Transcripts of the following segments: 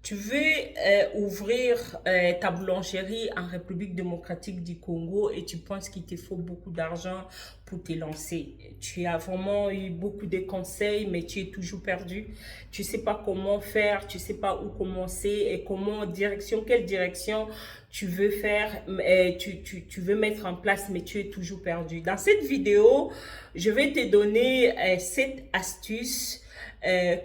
Tu veux ouvrir ta boulangerie en République démocratique du Congo et tu penses qu'il te faut beaucoup d'argent pour te lancer. Tu as vraiment eu beaucoup de conseils, mais tu es toujours perdu. Tu sais pas comment faire, tu sais pas où commencer et quelle direction tu veux faire, tu veux mettre en place, mais tu es toujours perdu. Dans cette vidéo, je vais te donner 7 astuces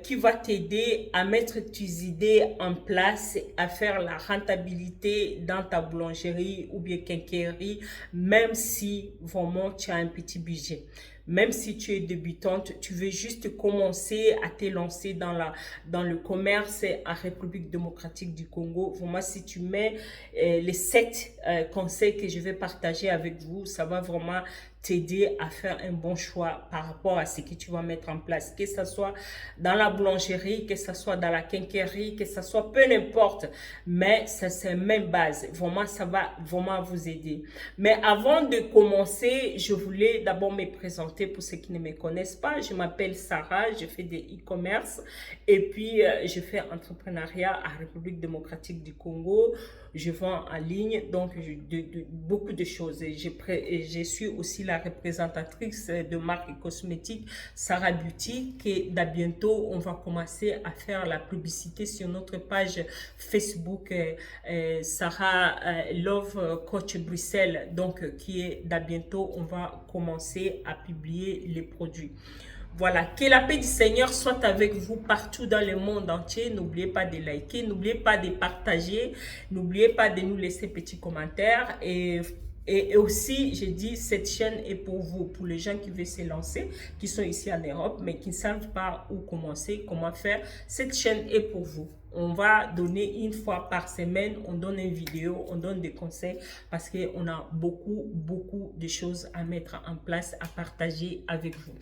qui va t'aider à mettre tes idées en place, à faire la rentabilité dans ta boulangerie ou bien quincaillerie, même si vraiment tu as un petit budget. Même si tu es débutante, tu veux juste commencer à te lancer dans le commerce en République démocratique du Congo. Vraiment, si tu mets les 7 conseils que je vais partager avec vous, ça va vraiment t'aider à faire un bon choix par rapport à ce que tu vas mettre en place, que ce soit dans la boulangerie, que ce soit dans la quincaillerie, que ce soit peu n'importe, mais ça c'est la même base. Vraiment, ça va vraiment vous aider. Mais avant de commencer, je voulais d'abord me présenter pour ceux qui ne me connaissent pas. Je m'appelle Sarah, je fais des e-commerce et puis je fais entrepreneuriat en République démocratique du Congo. Je vends en ligne, donc beaucoup de choses. Je suis aussi la représentatrice de marque cosmétique Sarah Beauty, qui bientôt on va commencer à faire la publicité sur notre page Facebook Sarah Love Coach Bruxelles, donc qui est bientôt on va commencer à publier les produits. Voilà, que la paix du Seigneur soit avec vous partout dans le monde entier. N'oubliez pas de liker, n'oubliez pas de partager, n'oubliez pas de nous laisser petits commentaires. Et aussi, j'ai dit, cette chaîne est pour vous, pour les gens qui veulent se lancer, qui sont ici en Europe, mais qui ne savent pas où commencer, comment faire. Cette chaîne est pour vous. On va donner une fois par semaine, on donne une vidéo, on donne des conseils parce qu'on a beaucoup de choses à mettre en place, à partager avec vous.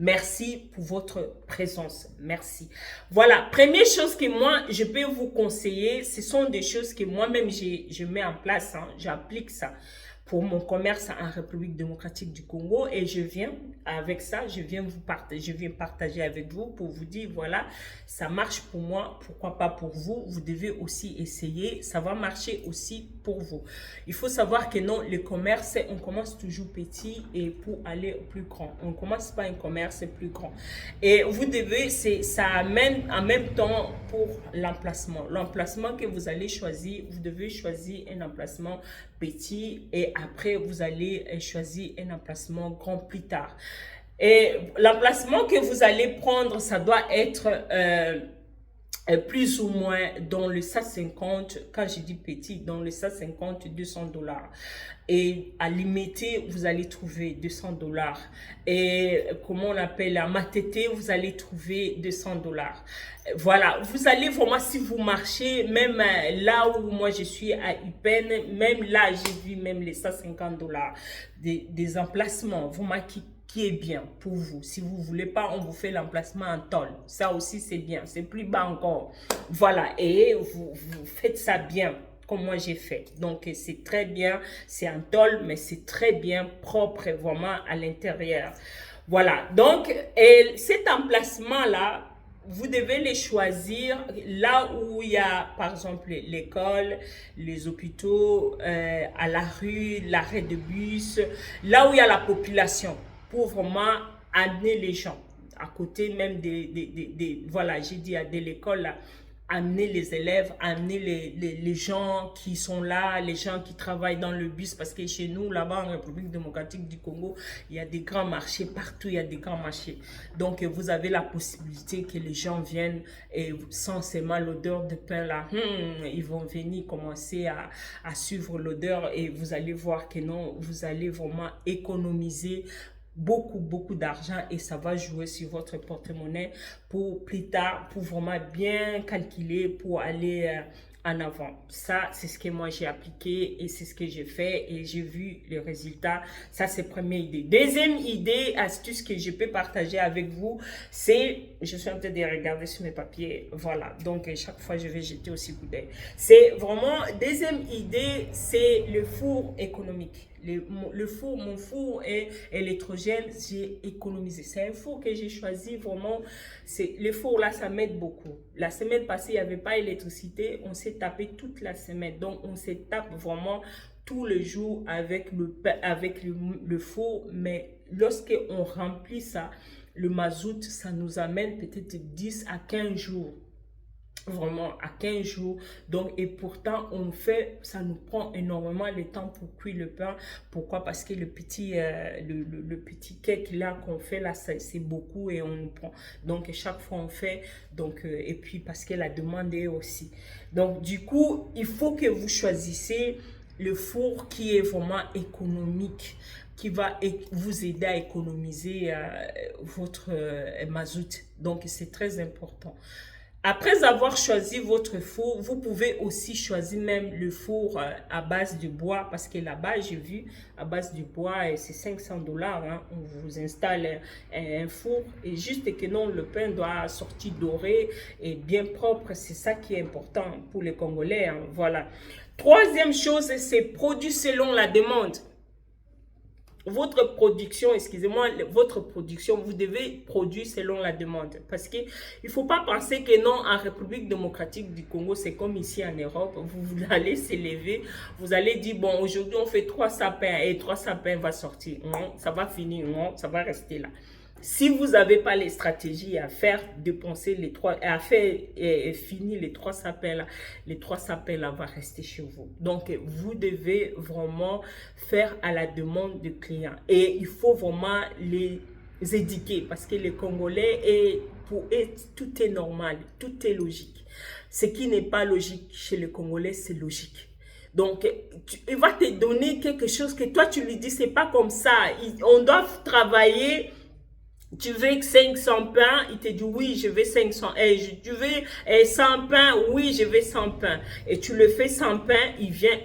Merci pour votre présence. Merci. Voilà, première chose que moi, je peux vous conseiller, ce sont des choses que moi-même, je mets en place, hein, j'applique ça pour mon commerce en République démocratique du Congo et je viens avec ça, je viens partager avec vous pour vous dire voilà, ça marche pour moi, pourquoi pas pour vous, vous devez aussi essayer, ça va marcher aussi pour vous. Il faut savoir que non, le commerce, on commence toujours petit et pour aller au plus grand. On commence pas un commerce plus grand. Et vous devez, ça amène en même temps pour l'emplacement. L'emplacement que vous allez choisir, vous devez choisir un emplacement petit et après vous allez choisir un emplacement grand plus tard. Et l'emplacement que vous allez prendre, ça doit être plus ou moins dans le 150, quand je dis petit, dans le 150, $200. Et à limiter, vous allez trouver $200. Et comment on appelle, à Matete, vous allez trouver $200. Voilà, vous allez vraiment, si vous marchez, même là où moi je suis à Upen, même là, j'ai vu même les $150 des emplacements, vous qui est bien pour vous. Si vous voulez pas, on vous fait l'emplacement en tôle. Ça aussi, c'est bien. C'est plus bas encore. Voilà. Et vous faites ça bien, comme moi j'ai fait. Donc, c'est très bien. C'est en tôle, mais c'est très bien propre, vraiment, à l'intérieur. Voilà. Donc, cet emplacement-là, vous devez les choisir là où il y a, par exemple, l'école, les hôpitaux, à la rue, l'arrêt de bus, là où il y a la population, pour vraiment amener les gens. À côté même voilà, j'ai dit à de l'école, là, amener les élèves, amener les gens qui sont là, les gens qui travaillent dans le bus, parce que chez nous, là-bas en République démocratique du Congo, il y a des grands marchés, partout il y a des grands marchés. Donc vous avez la possibilité que les gens viennent et sans seulement l'odeur de pain là, ils vont venir commencer à suivre l'odeur et vous allez voir que non, vous allez vraiment économiser beaucoup d'argent et ça va jouer sur votre porte-monnaie pour plus tard, pour vraiment bien calculer pour aller en avant. Ça, c'est ce que moi j'ai appliqué et c'est ce que j'ai fait et j'ai vu les résultats. Ça, c'est première idée. Deuxième idée, astuce que je peux partager avec vous, c'est, je suis en train de regarder sur mes papiers, voilà. Donc, chaque fois, je vais jeter aussi coup d'œil. C'est vraiment, deuxième idée, c'est le four économique. Le four, mon four est électrogène, j'ai économisé. C'est un four que j'ai choisi vraiment. Les fours là, ça m'aide beaucoup. La semaine passée, il n'y avait pas d'électricité. On s'est tapé toute la semaine. Donc, on s'est tapé vraiment tous les jours avec le four. Mais lorsqu'on remplit ça, le mazout, ça nous amène peut-être 10 à 15 jours. Vraiment à 15 jours. Donc, et pourtant, ça nous prend énormément de temps pour cuire le pain. Pourquoi? Parce que le petit cake là qu'on fait là, c'est beaucoup et on nous prend. Donc, chaque fois on fait. Donc, et puis parce que la demande est aussi. Donc, du coup, il faut que vous choisissez le four qui est vraiment économique, qui va vous aider à économiser votre mazout. Donc, c'est très important. Après avoir choisi votre four, vous pouvez aussi choisir même le four à base de bois, parce que là-bas, j'ai vu, à base de bois, c'est 500 $. Hein, on vous installe un four, et juste que non, le pain doit sortir doré et bien propre. C'est ça qui est important pour les Congolais. Hein, voilà. Troisième chose, c'est produit selon la demande. Votre production, excusez-moi, votre production, vous devez produire selon la demande. Parce qu'il ne faut pas penser que non, en République démocratique du Congo, c'est comme ici en Europe. Vous allez s'élever, vous allez dire, bon, aujourd'hui, on fait 3 sapins et 3 sapins va sortir. Non, ça va finir, non, ça va rester là. Si vous n'avez pas les stratégies à faire dépenser finir les 3 sapins là, les 3 sapins là vont rester chez vous. Donc, vous devez vraiment faire à la demande du client. Et il faut vraiment les éduquer parce que les Congolais, pour eux, tout est normal, tout est logique. Ce qui n'est pas logique chez les Congolais, c'est logique. Donc, il va te donner quelque chose que toi, tu lui dis, c'est pas comme ça. On doit travailler. Tu veux 500 pains, il te dit oui, je veux 500. Tu veux 100 pains, oui, je veux 100 pains. Et tu le fais 100 pains,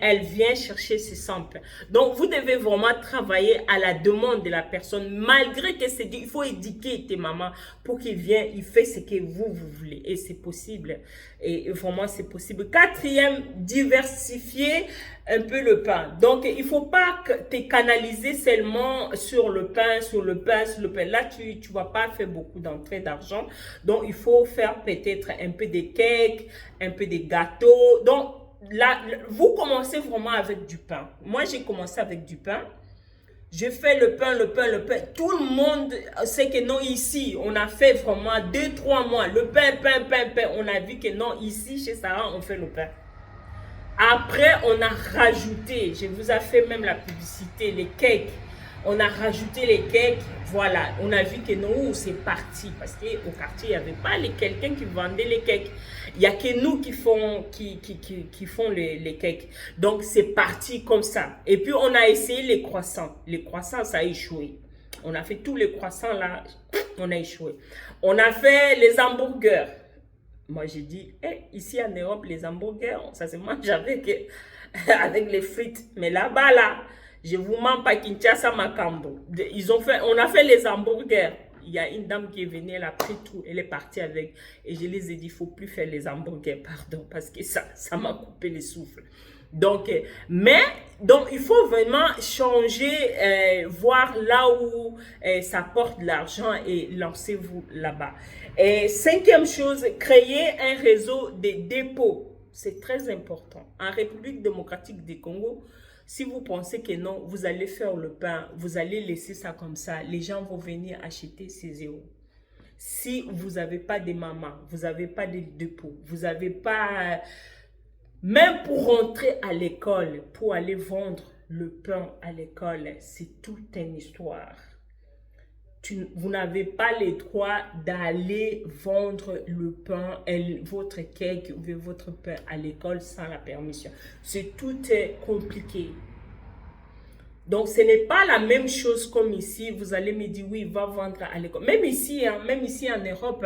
elle vient chercher ses 100 pains. Donc, vous devez vraiment travailler à la demande de la personne, malgré que c'est dit, il faut éduquer tes mamans pour qu'il vienne, il fait ce que vous voulez. Et c'est possible. Et vraiment, c'est possible. Quatrième, diversifier un peu le pain. Donc, il ne faut pas te canaliser seulement sur le pain, sur le pain, sur le pain. Là, tu ne vas pas faire beaucoup d'entrées d'argent. Donc, il faut faire peut-être un peu de cakes, un peu de gâteaux. Donc, là, vous commencez vraiment avec du pain. Moi, j'ai commencé avec du pain. Je fais le pain. Tout le monde sait que non, ici, on a fait vraiment 2-3 mois. Le pain. On a vu que non, ici, chez Sarah, on fait le pain. Après, on a rajouté, je vous ai fait même la publicité, les cakes. On a rajouté les cakes, voilà. On a vu que non, c'est parti. Parce qu'au quartier, il n'y avait pas quelqu'un qui vendait les cakes. Il n'y a que nous qui font les cakes. Donc, c'est parti comme ça. Et puis, on a essayé les croissants. Les croissants, ça a échoué. On a fait tous les croissants là, on a échoué. On a fait les hamburgers. Moi, j'ai dit, ici en Europe, les hamburgers, ça se mange avec les frites. Mais là-bas, là, je vous mens pas, Kinshasa, Makambo. On a fait les hamburgers. Il y a une dame qui est venue, elle a pris tout, elle est partie avec. Et je les ai dit, il ne faut plus faire les hamburgers, pardon, parce que ça m'a coupé le souffle. Donc, il faut vraiment changer, voir là où ça porte de l'argent et lancez-vous là-bas. Et cinquième chose, créer un réseau de dépôts. C'est très important. En République démocratique du Congo, si vous pensez que non, vous allez faire le pain, vous allez laisser ça comme ça, les gens vont venir acheter ces zéros. Si vous n'avez pas de maman, vous n'avez pas de dépôt, vous n'avez pas... Même pour rentrer à l'école, pour aller vendre le pain à l'école, c'est toute une histoire. Vous n'avez pas le droit d'aller vendre le pain, votre cake ou votre pain à l'école sans la permission. C'est tout compliqué. Donc, ce n'est pas la même chose comme ici. Vous allez me dire, oui, va vendre à l'école. Même ici en Europe,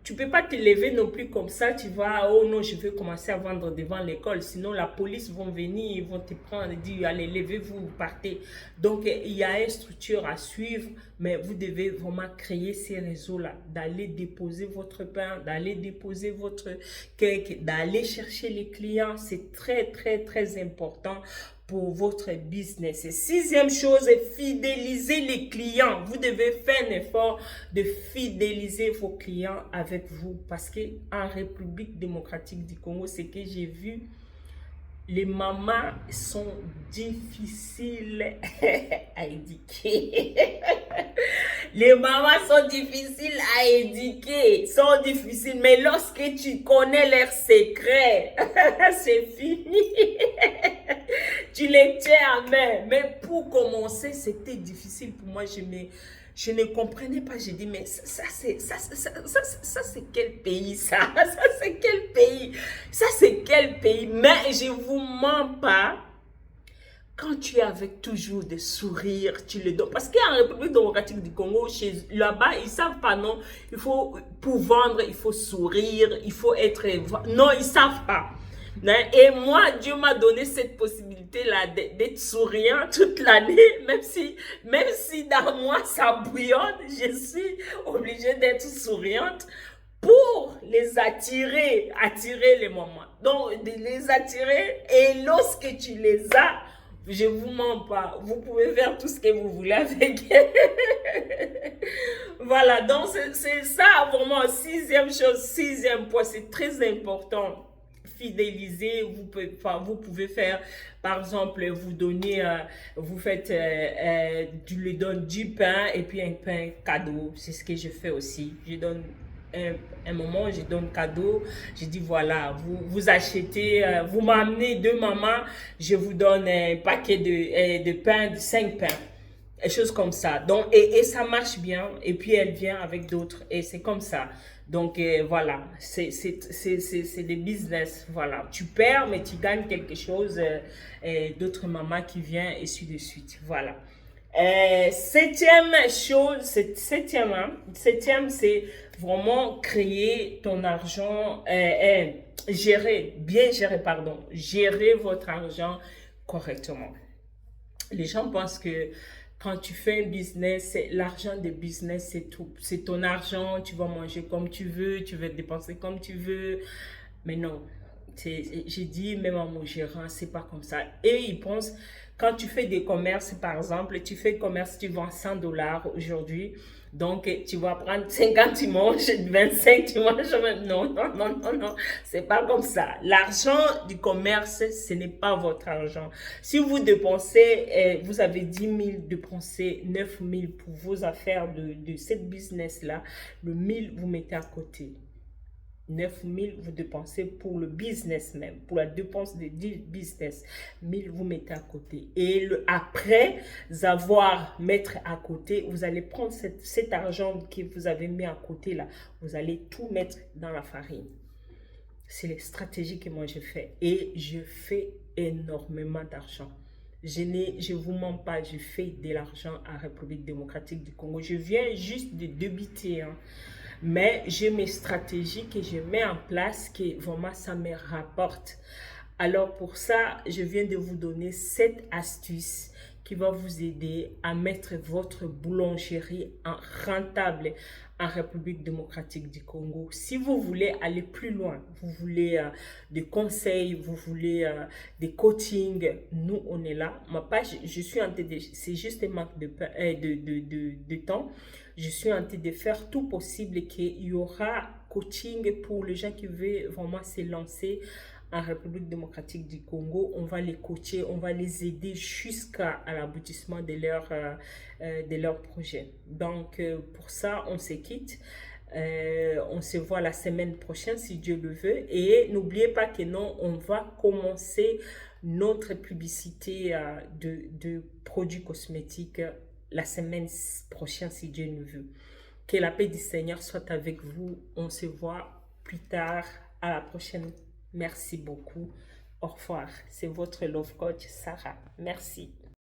tu ne peux pas te lever non plus comme ça, tu vas, oh non, je vais commencer à vendre devant l'école, sinon la police vont venir, ils vont te prendre et dire, allez, levez-vous, vous partez. Donc, il y a une structure à suivre, mais vous devez vraiment créer ces réseaux-là, d'aller déposer votre pain, d'aller déposer votre cake, d'aller chercher les clients, c'est très, très, très important pour votre business. Et sixième chose, fidéliser les clients. Vous devez faire un effort de fidéliser vos clients avec vous. Parce qu'en République démocratique du Congo, c'est que j'ai vu, les mamans sont difficiles à éduquer. Les mamans sont difficiles à éduquer, sont difficiles, mais lorsque tu connais leurs secrets, c'est fini. Tu les tiens à main. Mais pour commencer, c'était difficile pour moi. Je ne comprenais pas. J'ai dit, mais ça c'est quel pays ça? Ça c'est quel pays? Ça c'est quel pays? Mais je vous mens pas. Quand tu es avec toujours des sourires, tu le donnes. Parce qu'en République démocratique du Congo, là-bas, ils ne savent pas, non. Il faut, pour vendre, il faut sourire, il faut être... Non, ils ne savent pas. Et moi, Dieu m'a donné cette possibilité-là d'être souriant toute l'année, même si dans moi ça bouillonne, je suis obligée d'être souriante pour les attirer les mamans. Donc, de les attirer, et lorsque tu les as, je vous mens pas, vous pouvez faire tout ce que vous voulez avec. Voilà, donc c'est ça vraiment, sixième point, c'est très important. Fidéliser, vous pouvez faire, par exemple, vous donnez, vous faites, tu lui donnes du pain et puis un pain cadeau. C'est ce que je fais aussi. Je donne un moment, je donne cadeau. Je dis voilà, vous achetez, vous m'amenez 2 mamans, je vous donne un paquet de pain, de 5 pains. Des choses comme ça. Donc, et ça marche bien. Et puis, elle vient avec d'autres. Et c'est comme ça. Donc, voilà. C'est des business. Voilà. Tu perds, mais tu gagnes quelque chose. D'autres mamans qui viennent, et ainsi de suite. Voilà. Septième chose, septième, c'est vraiment créer ton argent, gérer votre argent correctement. Les gens pensent que quand tu fais un business, l'argent de business, c'est tout. C'est ton argent, tu vas manger comme tu veux, tu veux dépenser comme tu veux. Mais non, j'ai dit même à mon gérant, c'est pas comme ça. Et ils pensent, quand tu fais des commerces, par exemple, tu fais commerce, tu vends $100 aujourd'hui. Donc, tu vas prendre 50, tu manges, 25, tu manges. Non, c'est pas comme ça. L'argent du commerce, ce n'est pas votre argent. Si vous dépensez, vous avez 10 000, dépensez 9 000 pour vos affaires de cette business-là, le 1000, vous mettez à côté. 9 000, vous dépensez pour le business même, pour la dépense de business. 1000, vous mettez à côté. Et après avoir mettre à côté, vous allez prendre cet argent que vous avez mis à côté là, vous allez tout mettre dans la farine. C'est les stratégies que moi je fais. Et je fais énormément d'argent. Je vous mens pas, je fais de l'argent en République démocratique du Congo. Je viens juste de débuter, hein. Mais j'ai mes stratégies que je mets en place, que vraiment ça me rapporte. Alors pour ça, je viens de vous donner 7 astuces qui vont vous aider à mettre votre boulangerie en rentable en République démocratique du Congo. Si vous voulez aller plus loin, vous voulez des conseils, vous voulez des coachings, nous on est là. Ma page, je suis en train de, c'est juste un manque de temps. Je suis en train de faire tout possible qu'il y aura coaching pour les gens qui veulent vraiment se lancer en République démocratique du Congo. On va les coacher, on va les aider jusqu'à l'aboutissement de leur projet. Donc, pour ça, on se quitte. On se voit la semaine prochaine, si Dieu le veut. Et n'oubliez pas que non, on va commencer notre publicité de produits cosmétiques la semaine prochaine, si Dieu le veut. Que la paix du Seigneur soit avec vous. On se voit plus tard. À la prochaine. Merci beaucoup. Au revoir. C'est votre Love Coach, Sarah. Merci.